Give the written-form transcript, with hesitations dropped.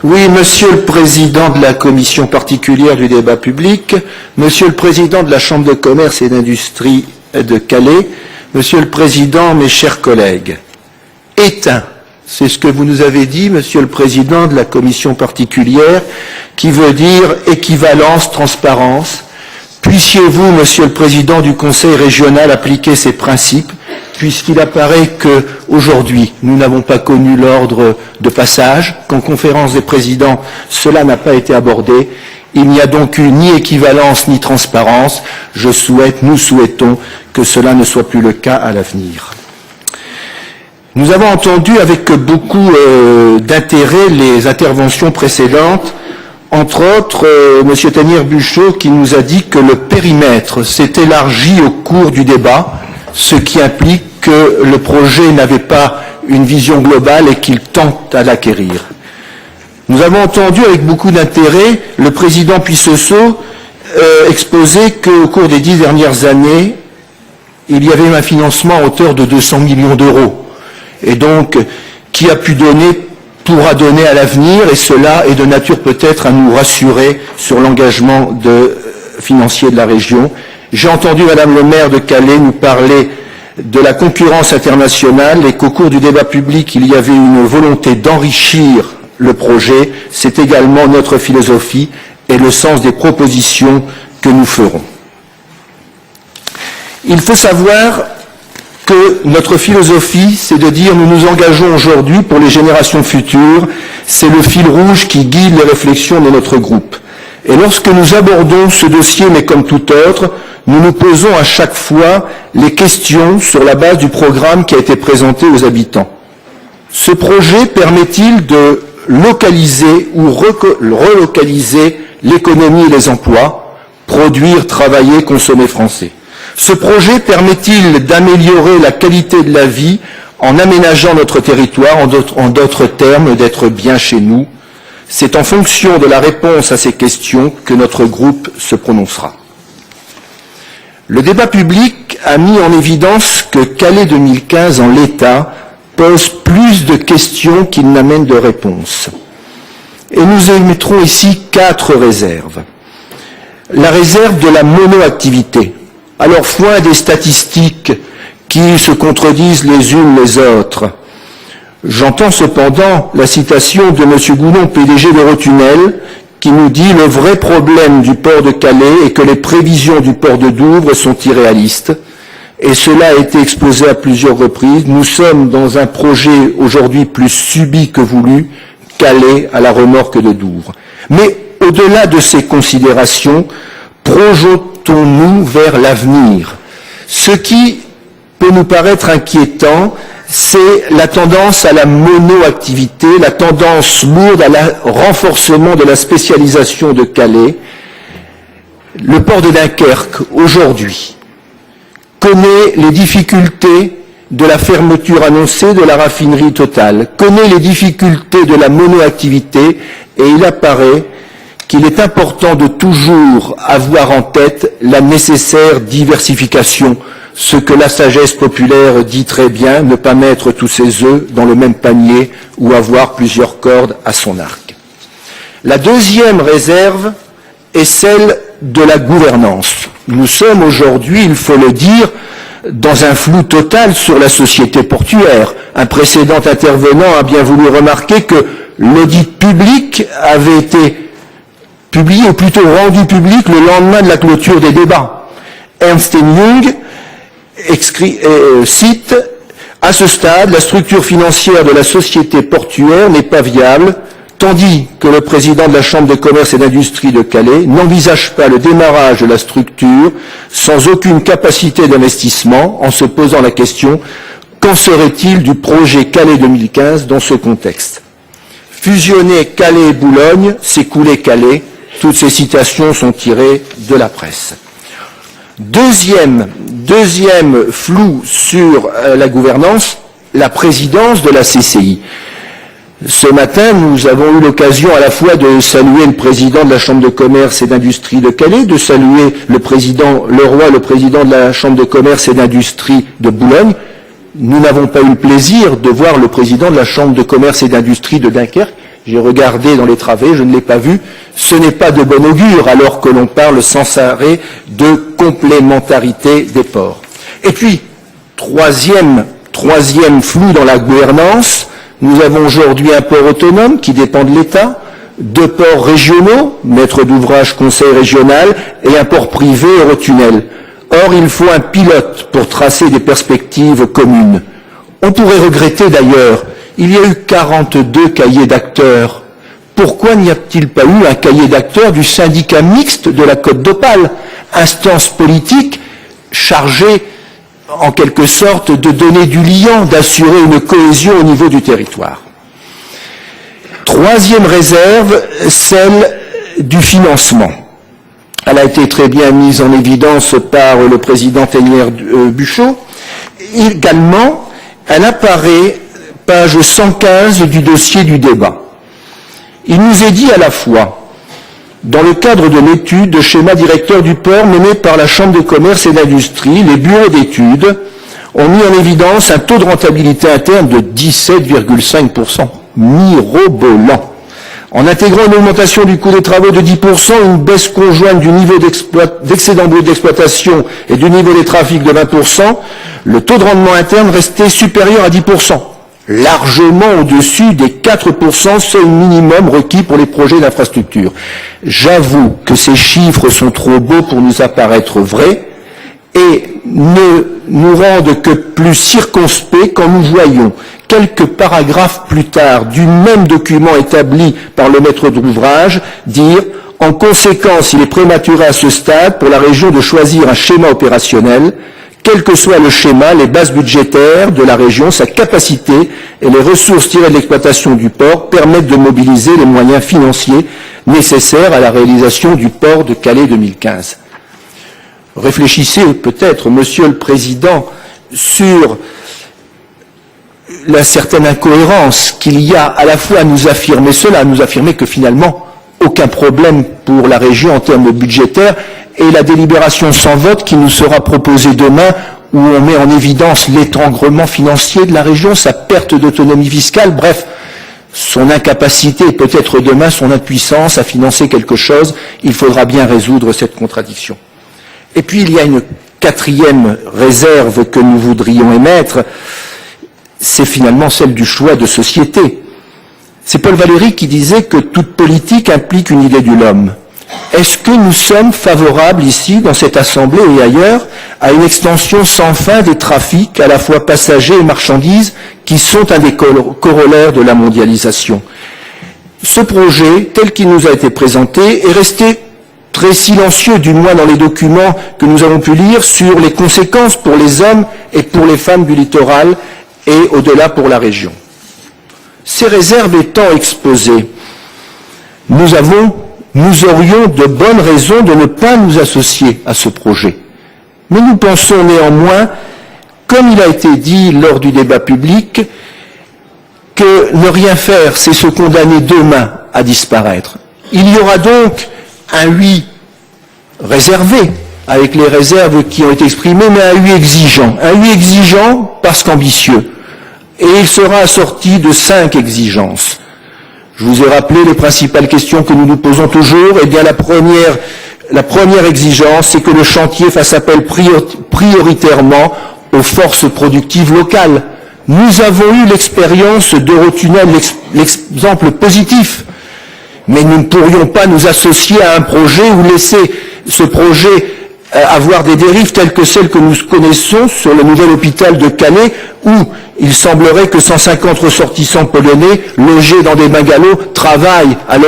Oui, Monsieur le Président de la Commission particulière du débat public, Monsieur le Président de la Chambre de commerce et d'industrie de Calais, Monsieur le Président, mes chers collègues, éteint, c'est ce que vous nous avez dit, Monsieur le Président de la Commission particulière, qui veut dire équivalence, transparence. Puissiez-vous, Monsieur le Président du Conseil régional, appliquer ces principes, puisqu'il apparaît qu'aujourd'hui, nous n'avons pas connu l'ordre de passage, qu'en conférence des présidents, cela n'a pas été abordé. Il n'y a donc eu ni équivalence ni transparence. Nous souhaitons que cela ne soit plus le cas à l'avenir. Nous avons entendu avec beaucoup d'intérêt les interventions précédentes, entre autres, M. Tannière-Buchot qui nous a dit que le périmètre s'est élargi au cours du débat, ce qui implique que le projet n'avait pas une vision globale et qu'il tente à l'acquérir. Nous avons entendu avec beaucoup d'intérêt le président Puissesseau exposer qu'au cours des 10 dernières années, il y avait un financement à hauteur de 200 millions d'euros. Et donc, qui a pu donner pourra donner à l'avenir, et cela est de nature peut-être à nous rassurer sur l'engagement financier de la région. J'ai entendu Madame le maire de Calais nous parler de la concurrence internationale et qu'au cours du débat public, il y avait une volonté d'enrichir le projet. C'est également notre philosophie et le sens des propositions que nous ferons. Il faut savoir que notre philosophie, c'est de dire nous nous engageons aujourd'hui pour les générations futures. C'est le fil rouge qui guide les réflexions de notre groupe. Et lorsque nous abordons ce dossier, mais comme tout autre, nous nous posons à chaque fois les questions sur la base du programme qui a été présenté aux habitants. Ce projet permet-il de localiser ou relocaliser l'économie et les emplois, produire, travailler, consommer français? Ce projet permet-il d'améliorer la qualité de la vie en aménageant notre territoire, en d'autres termes, d'être bien chez nous? C'est en fonction de la réponse à ces questions que notre groupe se prononcera. Le débat public a mis en évidence que Calais 2015 en l'état pose plus de questions qu'il n'amène de réponses. Et nous émettrons ici 4 réserves. La réserve de la monoactivité. Alors, foin des statistiques qui se contredisent les unes les autres. J'entends cependant la citation de M. Goulon, PDG d'Eurotunnel, qui nous dit « Le vrai problème du port de Calais est que les prévisions du port de Douvres sont irréalistes. » Et cela a été exposé à plusieurs reprises. Nous sommes dans un projet aujourd'hui plus subi que voulu, Calais à la remorque de Douvres. Mais au-delà de ces considérations, projetons-nous vers l'avenir. Ce qui peut nous paraître inquiétant, c'est la tendance à la monoactivité, la tendance lourde à la renforcement de la spécialisation de Calais. Le port de Dunkerque, aujourd'hui, connaît les difficultés de la fermeture annoncée de la raffinerie Total, connaît les difficultés de la monoactivité, et il apparaît qu'il est important de toujours avoir en tête la nécessaire diversification, ce que la sagesse populaire dit très bien, ne pas mettre tous ses œufs dans le même panier ou avoir plusieurs cordes à son arc. La deuxième réserve est celle de la gouvernance. Nous sommes aujourd'hui, il faut le dire, dans un flou total sur la société portuaire. Un précédent intervenant a bien voulu remarquer que l'audit public avait été publié, ou plutôt rendu public, le lendemain de la clôture des débats. Ernst & Young cite « À ce stade, la structure financière de la société portuaire n'est pas viable, tandis que le président de la Chambre de commerce et d'industrie de Calais n'envisage pas le démarrage de la structure sans aucune capacité d'investissement, en se posant la question « Qu'en serait-il du projet Calais 2015 dans ce contexte ?» Fusionner Calais et Boulogne, c'est couler Calais. Toutes ces citations sont tirées de la presse. Deuxième flou sur la gouvernance, la présidence de la CCI. Ce matin, nous avons eu l'occasion à la fois de saluer le président de la Chambre de commerce et d'industrie de Calais, de saluer le président Leroy, le président de la Chambre de commerce et d'industrie de Boulogne. Nous n'avons pas eu le plaisir de voir le président de la Chambre de commerce et d'industrie de Dunkerque, J'ai regardé dans les travées, je ne l'ai pas vu. Ce n'est pas de bon augure alors que l'on parle sans arrêt de complémentarité des ports. Et puis, troisième flou dans la gouvernance, nous avons aujourd'hui un port autonome qui dépend de l'État, 2 ports régionaux, maître d'ouvrage conseil régional, et un port privé Eurotunnel. Or, il faut un pilote pour tracer des perspectives communes. On pourrait regretter d'ailleurs, il y a eu 42 cahiers d'acteurs. Pourquoi n'y a-t-il pas eu un cahier d'acteurs du syndicat mixte de la Côte d'Opale, instance politique chargée en quelque sorte de donner du liant, d'assurer une cohésion au niveau du territoire. Troisième réserve, celle du financement. Elle a été très bien mise en évidence par le président Tennière-Buchot. Également, elle apparaît page 115 du dossier du débat. Il nous est dit à la fois, dans le cadre de l'étude de schéma directeur du port menée par la Chambre de commerce et d'industrie, les bureaux d'études ont mis en évidence un taux de rentabilité interne de 17,5%, mirobolant. En intégrant une augmentation du coût des travaux de 10%, une baisse conjointe du niveau d'excédent brut d'exploitation et du niveau des trafics de 20%, le taux de rendement interne restait supérieur à 10%, largement au-dessus des 4% seuil minimum requis pour les projets d'infrastructure. J'avoue que ces chiffres sont trop beaux pour nous apparaître vrais et ne nous rendent que plus circonspects quand nous voyons quelques paragraphes plus tard du même document établi par le maître d'ouvrage dire « En conséquence, il est prématuré à ce stade pour la région de choisir un schéma opérationnel, quel que soit le schéma, les bases budgétaires de la région, sa capacité et les ressources tirées de l'exploitation du port permettent de mobiliser les moyens financiers nécessaires à la réalisation du port de Calais 2015. » Réfléchissez peut-être, Monsieur le Président, sur la certaine incohérence qu'il y a à la fois à nous affirmer cela, à nous affirmer que finalement aucun problème pour la région en termes budgétaires, et la délibération sans vote qui nous sera proposée demain, où on met en évidence l'étranglement financier de la région, sa perte d'autonomie fiscale, bref, son incapacité et peut-être demain son impuissance à financer quelque chose. Il faudra bien résoudre cette contradiction. Et puis il y a une quatrième réserve que nous voudrions émettre, c'est finalement celle du choix de société. C'est Paul Valéry qui disait que toute politique implique une idée de l'homme. Est-ce que nous sommes favorables ici, dans cette Assemblée et ailleurs, à une extension sans fin des trafics, à la fois passagers et marchandises, qui sont un des corollaires de la mondialisation? Ce projet, tel qu'il nous a été présenté, est resté très silencieux, du moins dans les documents que nous avons pu lire, sur les conséquences pour les hommes et pour les femmes du littoral et au-delà pour la région. Ces réserves étant exposées, nous aurions de bonnes raisons de ne pas nous associer à ce projet. Mais nous pensons néanmoins, comme il a été dit lors du débat public, que ne rien faire, c'est se condamner demain à disparaître. Il y aura donc un oui réservé, avec les réserves qui ont été exprimées, mais un oui exigeant. Un oui exigeant parce qu'ambitieux. Et il sera assorti de 5 exigences. Je vous ai rappelé les principales questions que nous nous posons toujours. Eh bien, la première exigence, c'est que le chantier fasse appel prioritairement aux forces productives locales. Nous avons eu l'expérience d'Eurotunnel, l'exemple positif. Mais nous ne pourrions pas nous associer à un projet ou laisser ce projet avoir des dérives telles que celles que nous connaissons sur le nouvel hôpital de Calais, où il semblerait que 150 ressortissants polonais logés dans des bungalows travaillent alors